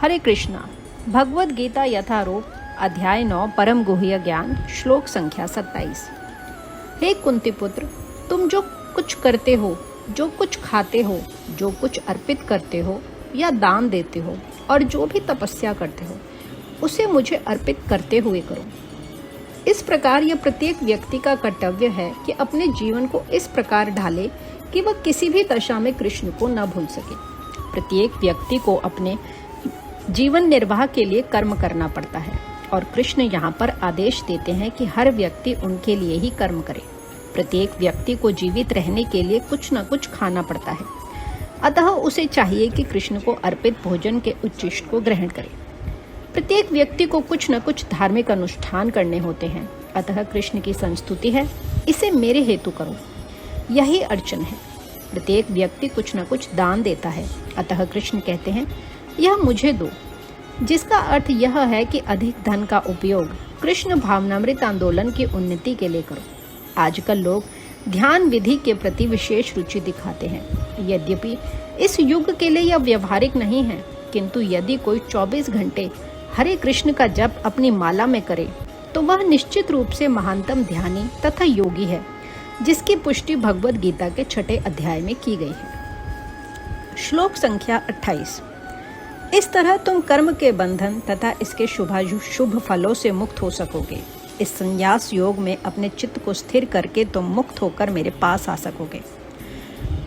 हरे कृष्णा। भगवद गीता यथारूप अध्याय 9 परम गुह्य ज्ञान श्लोक संख्या 27। हे कुंती पुत्र, तुम जो कुछ करते हो, जो कुछ खाते हो, जो कुछ अर्पित करते हो या दान देते हो और जो भी तपस्या करते हो, उसे मुझे अर्पित करते हुए करो। इस प्रकार यह प्रत्येक व्यक्ति का कर्तव्य है कि अपने जीवन को इस प्रकार ढाले कि वह किसी भी दशा में कृष्ण को न भूल सके। प्रत्येक व्यक्ति को अपने जीवन निर्वाह के लिए कर्म करना पड़ता है और कृष्ण यहाँ पर आदेश देते हैं कि हर व्यक्ति उनके लिए ही कर्म करे। प्रत्येक व्यक्ति को जीवित रहने के लिए कुछ न कुछ खाना पड़ता है, अतः उसे चाहिए कि कृष्ण को अर्पित भोजन के उच्चिष्ट को ग्रहण करे। प्रत्येक व्यक्ति को कुछ न कुछ धार्मिक अनुष्ठान करने होते हैं, अतः कृष्ण की संस्तुति है, इसे मेरे हेतु करो, यही अर्चन है। प्रत्येक व्यक्ति कुछ न कुछ दान देता है, अतः कृष्ण कहते हैं यह मुझे दो, जिसका अर्थ यह है कि अधिक धन का उपयोग कृष्ण भावनामृत आंदोलन की उन्नति के लिए करो। आजकल लोग ध्यान विधि के प्रति विशेष रुचि दिखाते हैं। यद्यपि इस युग के लिए यह व्यवहारिक नहीं है, किंतु यदि कोई 24 घंटे हरे कृष्ण का जप अपनी माला में करे तो वह निश्चित रूप से महानतम ध्यानी तथा योगी है, जिसकी पुष्टि भगवद गीता के 6 अध्याय में की गई है। श्लोक संख्या 28। इस तरह तुम कर्म के बंधन तथा इसके शुभ फलों से मुक्त हो सकोगे। इस संन्यास योग में अपने चित्त को स्थिर करके तुम मुक्त होकर मेरे पास आ सकोगे।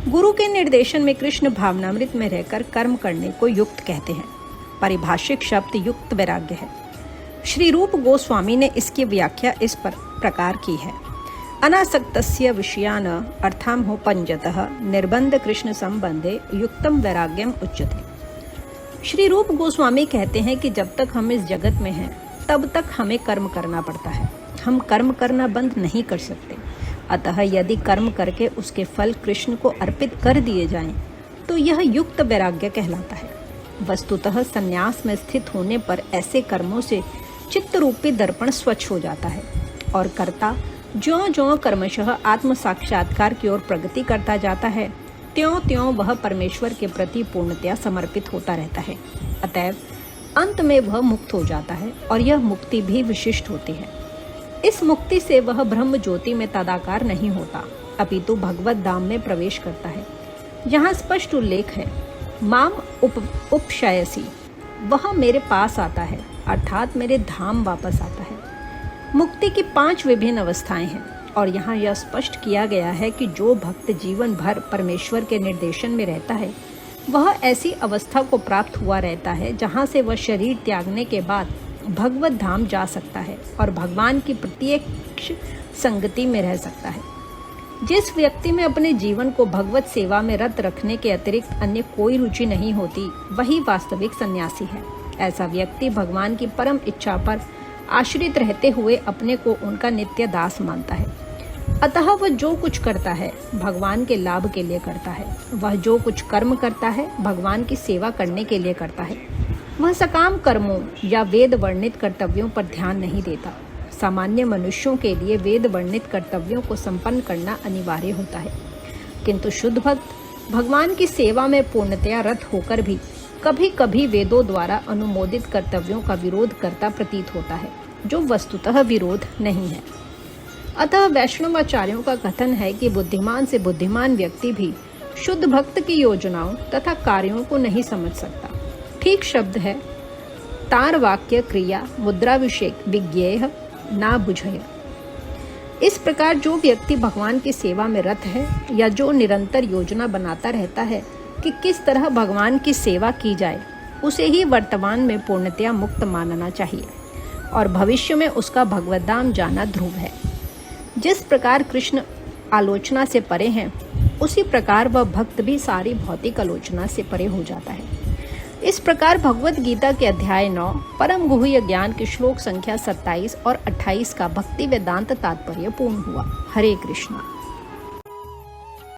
गुरु के निर्देशन में कृष्ण भावनामृत में रहकर कर्म करने को युक्त कहते हैं। पारिभाषिक शब्द युक्त वैराग्य है। श्री रूप गोस्वामी ने इसकी व्याख्या इस प्रकार की है। अनासक्तस्य विषयान अर्थामहो पंजतः निर्बंध कृष्ण संबंधे युक्तम वैराग्यम उच्यते। श्री रूप गोस्वामी कहते हैं कि जब तक हम इस जगत में हैं तब तक हमें कर्म करना पड़ता है। हम कर्म करना बंद नहीं कर सकते। अतः यदि कर्म करके उसके फल कृष्ण को अर्पित कर दिए जाएं, तो यह युक्त वैराग्य कहलाता है। वस्तुतः संन्यास में स्थित होने पर ऐसे कर्मों से चित्त रूपी दर्पण स्वच्छ हो जाता है और कर्ता ज्यों-ज्यों क्रमशः आत्म साक्षात्कार की ओर प्रगति करता जाता है, त्यों-त्यों वह परमेश्वर के प्रति पूर्णतया समर्पित होता रहता है। अतएव अंत में वह मुक्त हो जाता है और यह मुक्ति भी विशिष्ट होती है। इस मुक्ति से वह ब्रह्म ज्योति में तदाकार नहीं होता, अपितु भगवत धाम में प्रवेश करता है। यहाँ स्पष्ट उल्लेख है, माम उपशयसी, वह मेरे पास आता है, अर्थात मेरे धाम वापस आता है। मुक्ति की 5 विभिन्न अवस्थाएं हैं और यहाँ यह स्पष्ट किया गया है कि जो भक्त जीवन भर परमेश्वर के निर्देशन में रहता है, वह ऐसी अवस्था को प्राप्त हुआ रहता है जहाँ से वह शरीर त्यागने के बाद भगवत धाम जा सकता है और भगवान की प्रत्यक्ष संगति में रह सकता है। जिस व्यक्ति में अपने जीवन को भगवत सेवा में रत रखने के अतिरिक्त अन्य कोई रुचि नहीं होती, वही वास्तविक सन्यासी है। ऐसा व्यक्ति भगवान की परम इच्छा पर आश्रित रहते हुए अपने को उनका नित्य दास मानता है। अतः वह जो कुछ करता है भगवान के लाभ के लिए करता है। वह जो कुछ कर्म करता है भगवान की सेवा करने के लिए करता है। वह सकाम कर्मों या वेद वर्णित कर्तव्यों पर ध्यान नहीं देता। सामान्य मनुष्यों के लिए वेद वर्णित कर्तव्यों को संपन्न करना अनिवार्य होता है, किंतु शुद्ध भक्त भगवान की सेवा में पूर्णतया रत होकर भी कभी कभी वेदों द्वारा अनुमोदित कर्तव्यों का विरोध करता प्रतीत होता है, जो वस्तुतः विरोध नहीं है। अतः वैष्णवाचार्यों का कथन है कि बुद्धिमान से बुद्धिमान व्यक्ति भी शुद्ध भक्त की योजनाओं तथा कार्यों को नहीं समझ सकता। ठीक शब्द है तार वाक्य क्रिया मुद्राभिषेक विज्ञेय ना बुझय। इस प्रकार जो व्यक्ति भगवान की सेवा में रत है या जो निरंतर योजना बनाता रहता है कि किस तरह भगवान की सेवा की जाए, उसे ही वर्तमान में पूर्णतया मुक्त मानना चाहिए और भविष्य में उसका भगवत धाम जाना ध्रुव है। जिस प्रकार कृष्ण आलोचना से परे हैं, उसी प्रकार वह भक्त भी सारी भौतिक आलोचना से परे हो जाता है। इस प्रकार भगवद गीता के अध्याय 9 परम गुह्य ज्ञान के श्लोक संख्या 27 और 28 का भक्ति वेदांत तात्पर्य पूर्ण हुआ। हरे कृष्णा।